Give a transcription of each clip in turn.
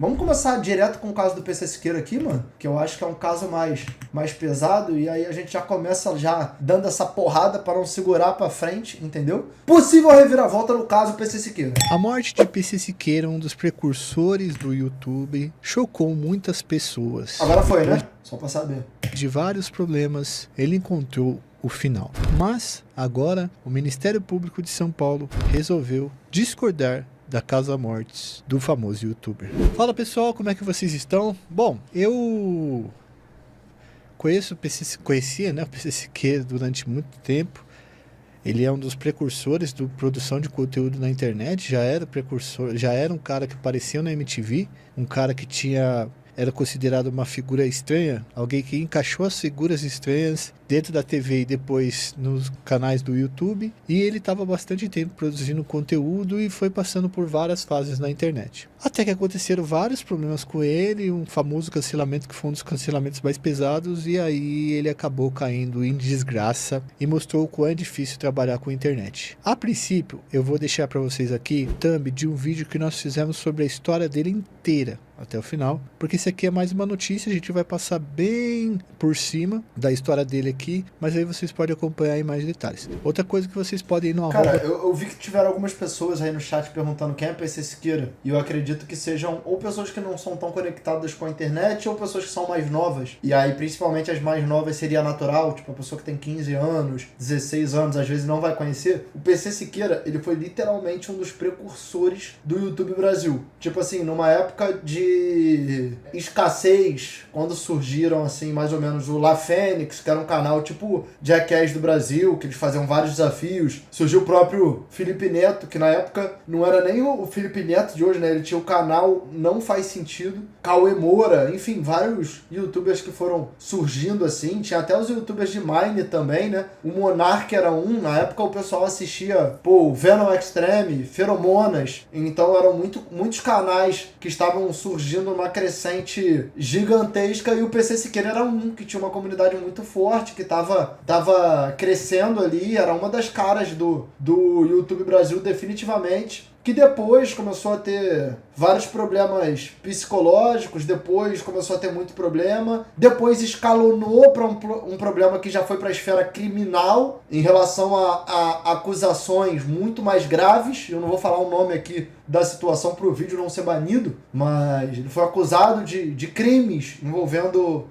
Vamos começar direto com o caso do PC Siqueira aqui, mano, que eu acho que é um caso mais pesado, e aí a gente já começa já dando essa porrada para não segurar pra frente, entendeu? Possível reviravolta no caso do PC Siqueira. A morte de PC Siqueira, um dos precursores do YouTube, chocou muitas pessoas. Agora foi, né? Só pra saber. De vários problemas, ele encontrou o final. Mas, agora, o Ministério Público de São Paulo resolveu discordar da causa-mortes do famoso youtuber. Fala pessoal, como é que vocês estão? Bom, eu conhecia, né, o PC Siqueira durante muito tempo. Ele é um dos precursores da produção de conteúdo na internet, já era precursor, já era um cara que apareceu na MTV, um cara que era considerado uma figura estranha, alguém que encaixou as figuras estranhas dentro da TV e depois nos canais do YouTube, e ele estava bastante tempo produzindo conteúdo e foi passando por várias fases na internet. Até que aconteceram vários problemas com ele, um famoso cancelamento que foi um dos cancelamentos mais pesados, e aí ele acabou caindo em desgraça e mostrou o quão é difícil trabalhar com a internet. A princípio, eu vou deixar para vocês aqui o thumb de um vídeo que nós fizemos sobre a história dele inteira, até o final, porque isso aqui é mais uma notícia, a gente vai passar bem por cima da história dele aqui, mas aí vocês podem acompanhar em mais detalhes. Outra coisa que vocês podem ir no Cara, arroba... eu vi que tiveram algumas pessoas aí no chat perguntando quem é PC Siqueira, e eu acredito que sejam ou pessoas que não são tão conectadas com a internet, ou pessoas que são mais novas, e aí principalmente as mais novas seria natural, tipo a pessoa que tem 15 anos, 16 anos, às vezes não vai conhecer. O PC Siqueira, ele foi literalmente um dos precursores do YouTube Brasil. Tipo assim, numa época de escassez, quando surgiram assim, mais ou menos o La Fênix, que era um canal tipo Jackass do Brasil, que eles faziam vários desafios. Surgiu o próprio Felipe Neto, que na época não era nem o Felipe Neto de hoje, né? Ele tinha o canal Não Faz Sentido, Cauê Moura, enfim, vários youtubers que foram surgindo assim. Tinha até os youtubers de Mine também, né? O Monark era um, na época o pessoal assistia, o Venom Extreme, Feromonas, então eram muitos canais que estavam surgindo numa crescente gigantesca, e o PC Siqueira era um que tinha uma comunidade muito forte, que tava crescendo ali, era uma das caras do YouTube Brasil definitivamente, que depois começou a ter vários problemas psicológicos, depois começou a ter muito problema, depois escalonou para um problema que já foi para a esfera criminal, em relação a acusações muito mais graves. Eu não vou falar o nome aqui da situação para o vídeo não ser banido, mas ele foi acusado de crimes envolvendo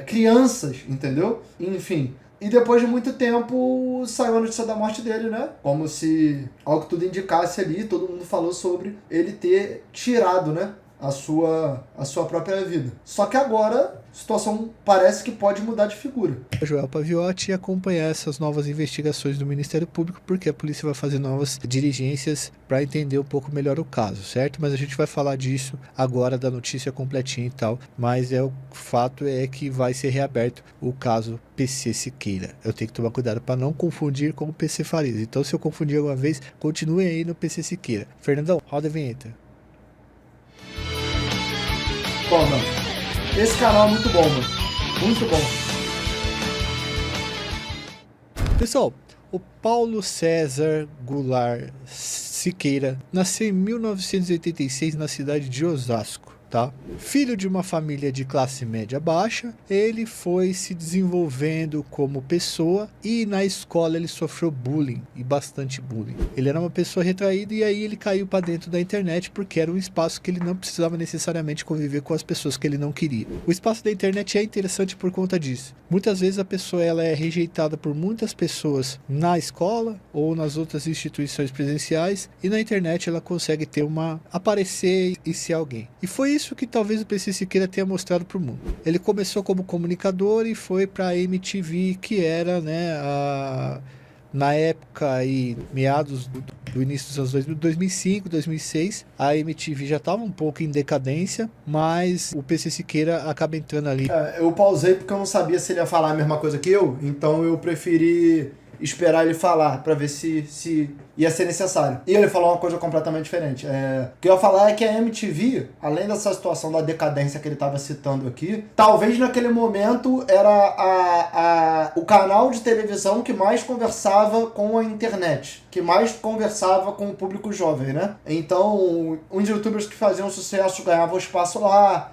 crianças, entendeu? Enfim. E depois de muito tempo saiu a notícia da morte dele, né? Como se, ao que tudo indicasse ali, todo mundo falou sobre ele ter tirado, né, a sua própria vida. Só que agora a situação parece que pode mudar de figura. Joel Paviotti, e acompanhar essas novas investigações do Ministério Público, porque a polícia vai fazer novas diligências para entender um pouco melhor o caso, certo? Mas a gente vai falar disso agora, da notícia completinha e tal, mas o fato é que vai ser reaberto o caso PC Siqueira. Eu tenho que tomar cuidado para não confundir com o PC Farias. Então, se eu confundir alguma vez, continue aí no PC Siqueira. Fernandão, roda a vinheta. Bom, mano, esse canal é muito bom, mano. Muito bom. Pessoal, o Paulo César Goulart Siqueira nasceu em 1986 na cidade de Osasco. Tá? Filho de uma família de classe média baixa, ele foi se desenvolvendo como pessoa, e na escola ele sofreu bullying, e bastante bullying. Ele era uma pessoa retraída, e aí ele caiu para dentro da internet, porque era um espaço que ele não precisava necessariamente conviver com as pessoas que ele não queria. O espaço da internet é interessante por conta disso. Muitas vezes a pessoa ela é rejeitada por muitas pessoas na escola ou nas outras instituições presenciais, e na internet ela consegue ter aparecer e ser alguém. E foi isso que talvez o PC Siqueira tenha mostrado para o mundo. Ele começou como comunicador e foi para a MTV, que era, né, na época aí, meados do início dos anos 2000, 2005, 2006, a MTV já estava um pouco em decadência, mas o PC Siqueira acaba entrando ali. Eu pausei porque eu não sabia se ele ia falar a mesma coisa que eu, então eu preferi esperar ele falar pra ver se ia ser necessário. E ele falou uma coisa completamente diferente. O que eu ia falar é que a MTV, além dessa situação da decadência que ele tava citando aqui, talvez naquele momento era o canal de televisão que mais conversava com a internet, que mais conversava com o público jovem, né? Então, os youtubers que faziam sucesso ganhavam espaço lá,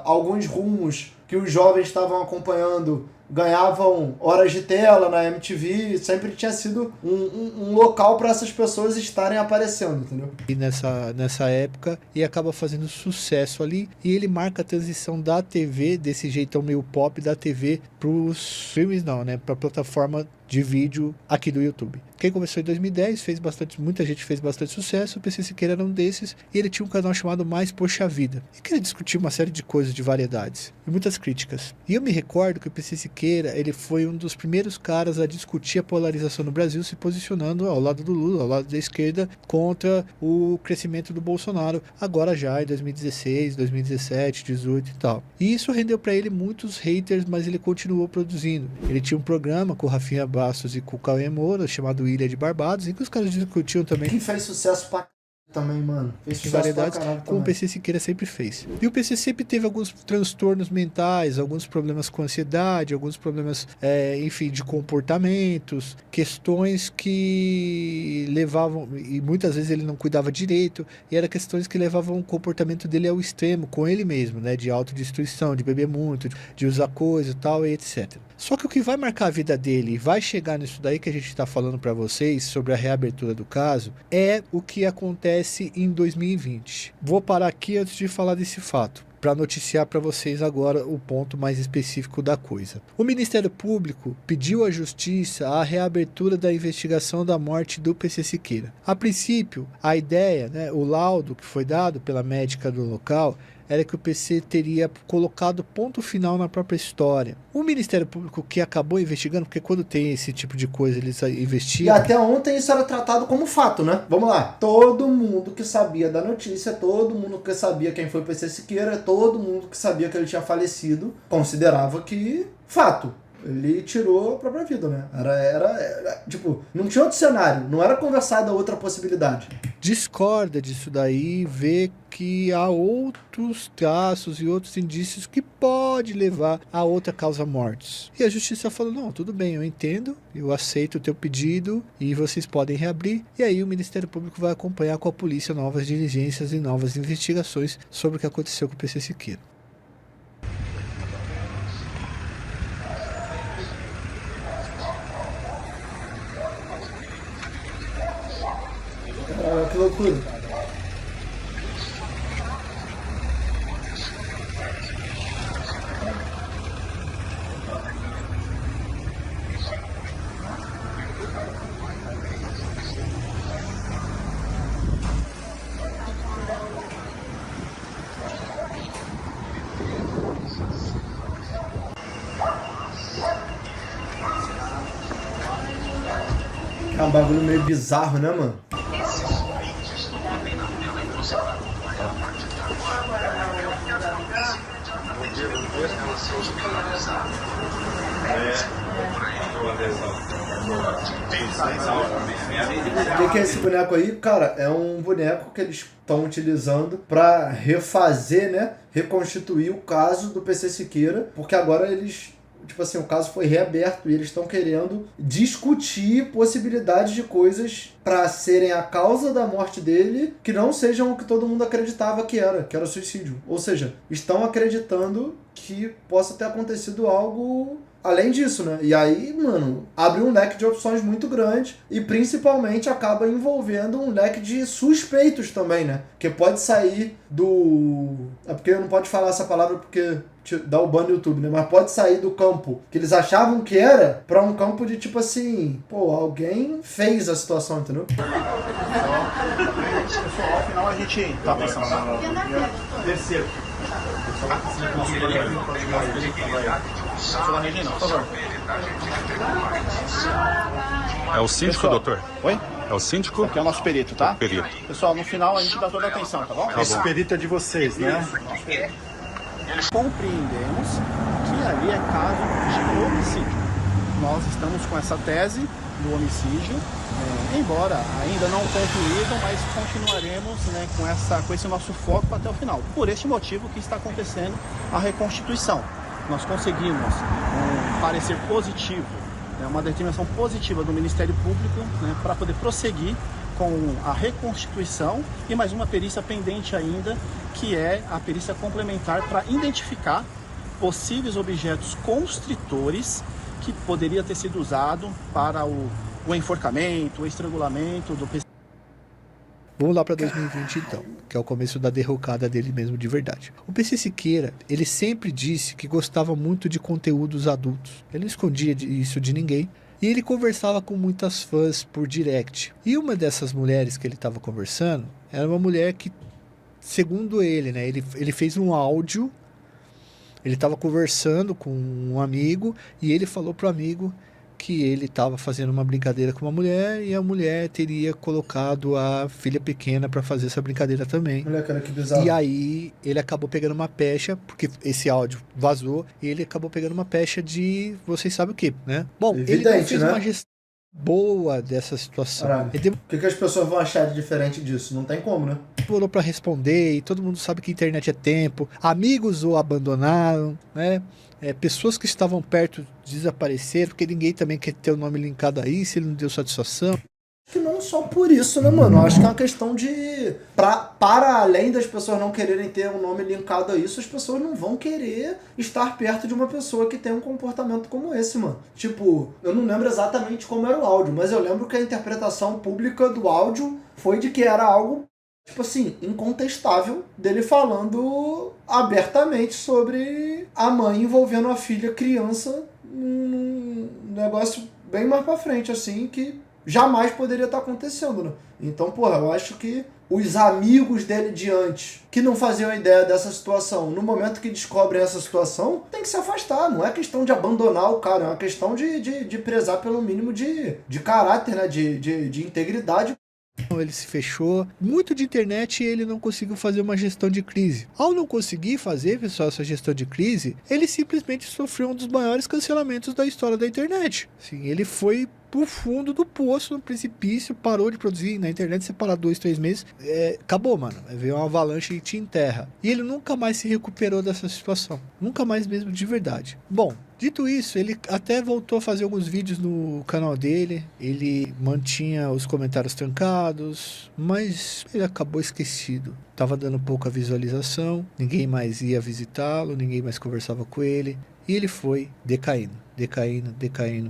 alguns rumos que os jovens estavam acompanhando ganhavam horas de tela na MTV, sempre tinha sido um local para essas pessoas estarem aparecendo, entendeu? E nessa época, e acaba fazendo sucesso ali, e ele marca a transição da TV, desse jeitão meio pop da TV pros filmes não, né? Pra plataforma de vídeo aqui do YouTube. Quem começou em 2010, muita gente fez bastante sucesso, o PC Siqueira era um desses, e ele tinha um canal chamado Mais Poxa Vida, e que ele discutia uma série de coisas, de variedades, e muitas críticas. E eu me recordo que o PC Siqueira, ele foi um dos primeiros caras a discutir a polarização no Brasil, se posicionando ao lado do Lula, ao lado da esquerda, contra o crescimento do Bolsonaro, agora já em 2016, 2017, 2018 e tal. E isso rendeu para ele muitos haters, mas ele continuou produzindo. Ele tinha um programa com o Rafinha Bastos e com o Cauê Moura, chamado Ilha de Barbados, em que os caras discutiam também. Que fez sucesso pra também, mano. Fez sucesso variedades, pra caralho como o também. PC Siqueira sempre fez. E o PC sempre teve alguns transtornos mentais, alguns problemas com ansiedade, alguns problemas, enfim, de comportamentos, questões que levavam, e muitas vezes ele não cuidava direito, e eram questões que levavam o comportamento dele ao extremo, com ele mesmo, né, de autodestruição, de beber muito, de usar coisa e tal, e etc. Só que o que vai marcar a vida dele e vai chegar nisso daí que a gente está falando para vocês sobre a reabertura do caso é o que acontece em 2020. Vou parar aqui antes de falar desse fato, para noticiar para vocês agora o ponto mais específico da coisa. O Ministério Público pediu à Justiça a reabertura da investigação da morte do PC Siqueira. A princípio, a ideia, né, o laudo que foi dado pela médica do local, era que o PC teria colocado ponto final na própria história. O Ministério Público que acabou investigando, porque quando tem esse tipo de coisa eles investigam... E até ontem isso era tratado como fato, né? Vamos lá. Todo mundo que sabia da notícia, todo mundo que sabia quem foi o PC Siqueira, todo mundo que sabia que ele tinha falecido, considerava que fato. Ele tirou a própria vida, né? Era tipo, não tinha outro cenário, não era conversada outra possibilidade. Discorda disso daí, vê que há outros traços e outros indícios que pode levar a outra causa mortes. E a justiça falou, não, tudo bem, eu entendo, eu aceito o teu pedido e vocês podem reabrir. E aí o Ministério Público vai acompanhar com a polícia novas diligências e novas investigações sobre o que aconteceu com o PC Siqueira. Que loucura. É um bagulho meio bizarro, né, mano? O que é esse boneco aí? Cara, é um boneco que eles estão utilizando para refazer, né? Reconstituir o caso do PC Siqueira, porque agora eles... Tipo assim, o caso foi reaberto e eles estão querendo discutir possibilidades de coisas para serem a causa da morte dele que não sejam o que todo mundo acreditava que era suicídio. Ou seja, estão acreditando que possa ter acontecido algo além disso, né? E aí, mano, abre um leque de opções muito grande e principalmente acaba envolvendo um leque de suspeitos também, né? Que pode sair do... É porque não pode falar essa palavra porque dá o ban no YouTube, né? Mas pode sair do campo que eles achavam que era pra um campo de tipo assim, pô, alguém fez a situação, entendeu? Pessoal, ao final a gente tá pensando no terceiro. Regina, por favor. É o síndico, Pessoal, doutor? Oi? É o síndico? Aqui é o nosso perito, tá? Perito. Pessoal, no final a gente dá toda a atenção, tá bom? Esse perito é de vocês, né? Compreendemos que ali é caso de homicídio. nós estamos com essa tese do homicídio, embora ainda não concluído, mas continuaremos, né, com esse nosso foco até o final. Por este motivo que está acontecendo a reconstituição. Nós conseguimos um parecer positivo, uma determinação positiva do Ministério Público, né, para poder prosseguir com a reconstituição e mais uma perícia pendente ainda, que é a perícia complementar para identificar possíveis objetos constritores que poderia ter sido usado para o enforcamento, o estrangulamento do PC. Vamos lá para 2020 então, que é o começo da derrocada dele mesmo de verdade. O PC Siqueira, ele sempre disse que gostava muito de conteúdos adultos. Ele não escondia isso de ninguém. E ele conversava com muitas fãs por direct. E uma dessas mulheres que ele estava conversando era uma mulher que, segundo ele, né, ele fez um áudio. Ele estava conversando com um amigo e ele falou pro amigo que ele estava fazendo uma brincadeira com uma mulher e a mulher teria colocado a filha pequena para fazer essa brincadeira também. Olha, cara, que bizarro. E aí ele acabou pegando uma pecha, porque esse áudio vazou, e ele acabou pegando uma pecha de vocês sabem o que, né? Bom, evidente, ele não fez né? uma gestão boa dessa situação. O que as pessoas vão achar de diferente disso? Não tem como, né? Demorou para responder e todo mundo sabe que a internet é tempo. Amigos o abandonaram, né? Pessoas que estavam perto desapareceram, porque ninguém também quer ter o nome linkado aí, se ele não deu satisfação. Que não só por isso, né, mano? Eu acho que é uma questão de... Para além das pessoas não quererem ter um nome linkado a isso, as pessoas não vão querer estar perto de uma pessoa que tem um comportamento como esse, mano. Tipo, eu não lembro exatamente como era o áudio, mas eu lembro que a interpretação pública do áudio foi de que era algo, tipo assim, incontestável, dele falando abertamente sobre a mãe envolvendo a filha criança num negócio bem mais pra frente, assim, que jamais poderia estar acontecendo, né? Então, porra, eu acho que os amigos dele de antes, que não faziam ideia dessa situação, no momento que descobrem essa situação, tem que se afastar. Não é questão de abandonar o cara, é uma questão de prezar pelo mínimo de caráter, né? De integridade. Ele se fechou, muito de internet, e ele não conseguiu fazer uma gestão de crise. Ao não conseguir fazer, pessoal, essa gestão de crise, ele simplesmente sofreu um dos maiores cancelamentos da história da internet. Assim, ele foi pro fundo do poço, no precipício, parou de produzir na internet, você parar 2, 3 meses, acabou, mano. Veio uma avalanche e te enterra. E ele nunca mais se recuperou dessa situação. Nunca mais mesmo, de verdade. Bom, dito isso, ele até voltou a fazer alguns vídeos no canal dele, ele mantinha os comentários trancados, mas ele acabou esquecido. Tava dando pouca visualização, ninguém mais ia visitá-lo, ninguém mais conversava com ele, e ele foi decaindo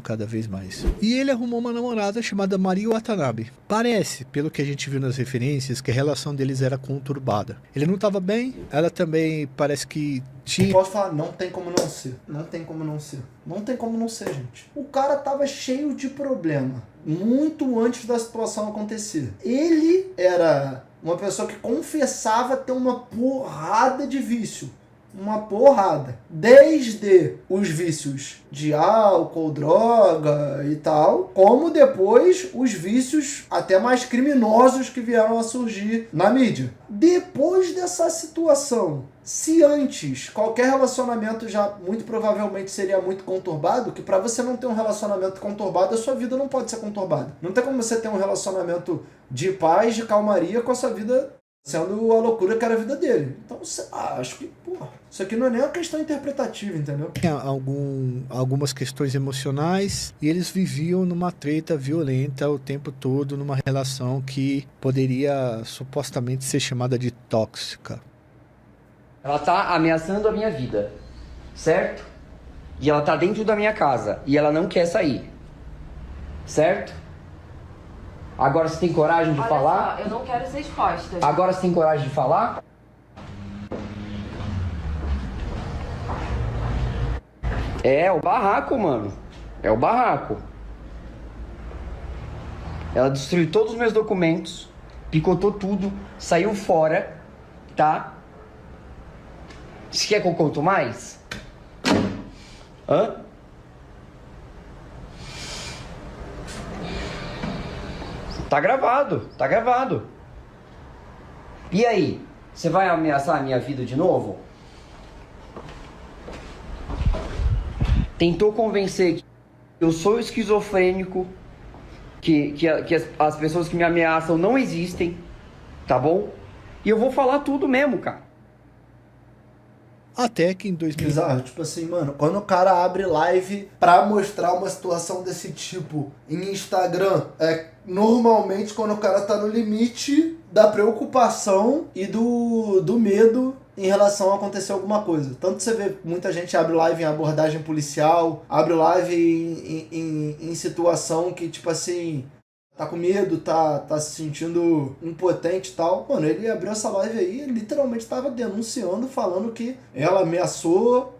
cada vez mais. E ele arrumou uma namorada chamada Mari Watanabe. Parece, pelo que a gente viu nas referências, que a relação deles era conturbada. Ele não estava bem, ela também parece que tinha... Posso falar, não tem como não ser. Não tem como não ser. Não tem como não ser, gente. O cara tava cheio de problema, muito antes da situação acontecer. Ele era uma pessoa que confessava ter uma porrada de vício. Uma porrada. Desde os vícios de álcool, droga e tal, como depois os vícios até mais criminosos que vieram a surgir na mídia. Depois dessa situação, se antes qualquer relacionamento já muito provavelmente seria muito conturbado, que pra você não ter um relacionamento conturbado, a sua vida não pode ser conturbada. Não tem como você ter um relacionamento de paz, de calmaria com a sua vida sendo a loucura que era a vida dele. Então, acho que, porra, isso aqui não é nem uma questão interpretativa, entendeu? Tinha algumas questões emocionais e eles viviam numa treta violenta o tempo todo, numa relação que poderia supostamente ser chamada de tóxica. Ela tá ameaçando a minha vida, certo? E ela tá dentro da minha casa e ela não quer sair, certo? Agora você tem coragem de falar? Só, eu não quero ser exposta. Agora você tem coragem de falar? É o barraco, mano. É o barraco. Ela destruiu todos os meus documentos, picotou tudo, saiu fora, tá? Você quer que eu conto mais? Hã? Tá gravado, tá gravado. E aí, você vai ameaçar a minha vida de novo? Tentou convencer que Eu sou esquizofrênico, que as pessoas que me ameaçam não existem, tá bom? E eu vou falar tudo mesmo, cara. Até que em 2000... Bizarro, tipo assim, mano, quando o cara abre live pra mostrar uma situação desse tipo em Instagram, normalmente quando o cara tá no limite da preocupação e do medo em relação a acontecer alguma coisa. Tanto você vê, muita gente abre live em abordagem policial, abre live em situação que, tipo assim, tá com medo, tá se sentindo impotente e tal. Mano, ele abriu essa live aí, ele literalmente tava denunciando, falando que ela ameaçou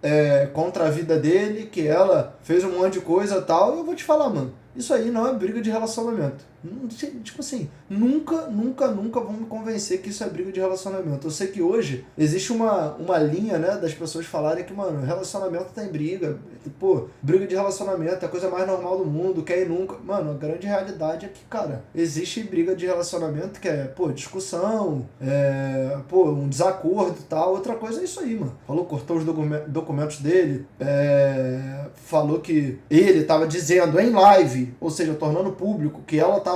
contra a vida dele, que ela fez um monte de coisa e tal. E eu vou te falar, mano, isso aí não é briga de relacionamento. Tipo assim, nunca vão me convencer que isso é briga de relacionamento. Eu sei que hoje existe uma linha, né, das pessoas falarem que, mano, relacionamento tem briga. Pô, briga de relacionamento é a coisa mais normal do mundo, quer ir nunca. Mano, a grande realidade é que, cara, existe briga de relacionamento que é, pô, discussão, um desacordo e tal. Outra coisa é isso aí, mano. Falou, cortou os documentos dele, falou que ele tava dizendo em live, ou seja, tornando público, que ela tava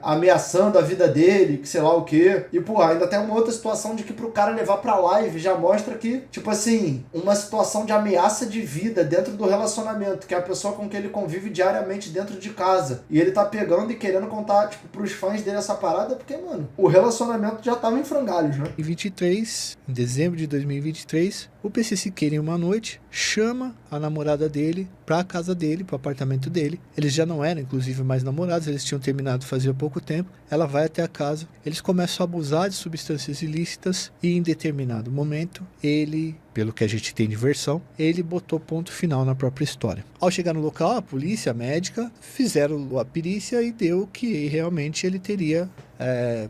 ameaçando a vida dele, que sei lá o quê. E, pô, ainda tem uma outra situação de que pro cara levar pra live já mostra que, tipo assim, uma situação de ameaça de vida dentro do relacionamento, que é a pessoa com quem ele convive diariamente dentro de casa. E ele tá pegando e querendo contar, tipo, pros fãs dele essa parada, porque, mano, o relacionamento já tava em frangalhos, né? Em dezembro de 2023, o PC Siqueira, em uma noite, chama a namorada dele pra casa dele, pro apartamento dele. Eles já não eram, inclusive, mais namorados, eles tinham terminado fazia pouco tempo. Ela vai até a casa, eles começam a abusar de substâncias ilícitas e, em determinado momento, ele, pelo que a gente tem de versão, ele botou ponto final na própria história. Ao chegar no local, a polícia, a médica, fizeram a perícia e deu que realmente ele teria,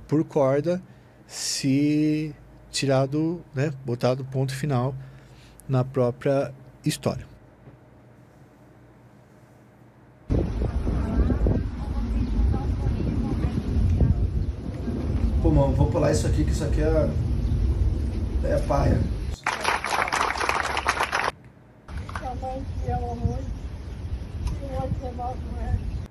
por corda, se tirado, né, botado ponto final na própria história. Pô, mano, vou pular isso aqui, que isso aqui é paia.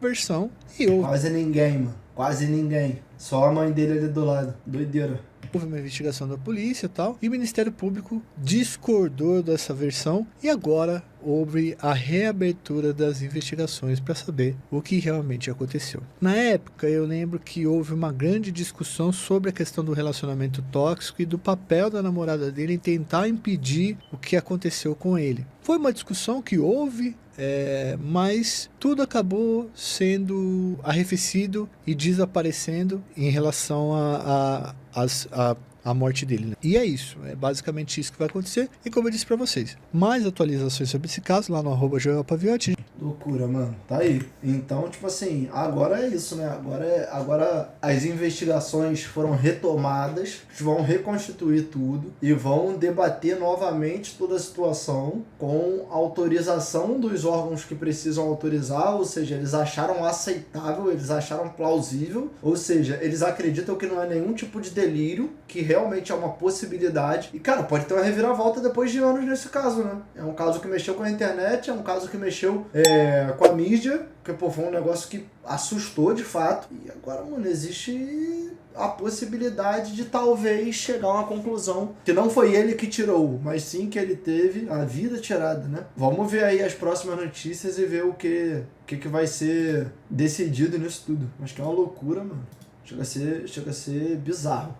Versão e houve Quase ninguém, mano. Quase ninguém. Só a mãe dele ali do lado. Doideira. uma investigação da polícia e tal, e o Ministério Público discordou dessa versão e agora houve a reabertura das investigações para saber o que realmente aconteceu. Na época, eu lembro que houve uma grande discussão sobre a questão do relacionamento tóxico e do papel da namorada dele em tentar impedir o que aconteceu com ele. Foi uma discussão que houve, mas tudo acabou sendo arrefecido e desaparecendo em relação a morte dele, né? E é isso, é basicamente isso que vai acontecer. E como eu disse pra vocês, mais atualizações sobre esse caso lá no @JoelPaviotti. Loucura, mano. Tá aí. Então, tipo assim, agora é isso, né? Agora as investigações foram retomadas, vão reconstituir tudo e vão debater novamente toda a situação com autorização dos órgãos que precisam autorizar, ou seja, eles acharam aceitável, eles acharam plausível, ou seja, eles acreditam que não é nenhum tipo de delírio, que realmente é uma possibilidade. E, cara, pode ter uma reviravolta depois de anos nesse caso, né? É um caso que mexeu com a internet, é um caso que mexeu com a mídia, porque, pô, foi um negócio que assustou de fato. E agora, mano, existe a possibilidade de talvez chegar a uma conclusão que não foi ele que tirou, mas sim que ele teve a vida tirada, né? Vamos ver aí as próximas notícias e ver o que vai ser decidido nisso tudo. Acho que é uma loucura, mano. Chega a ser bizarro.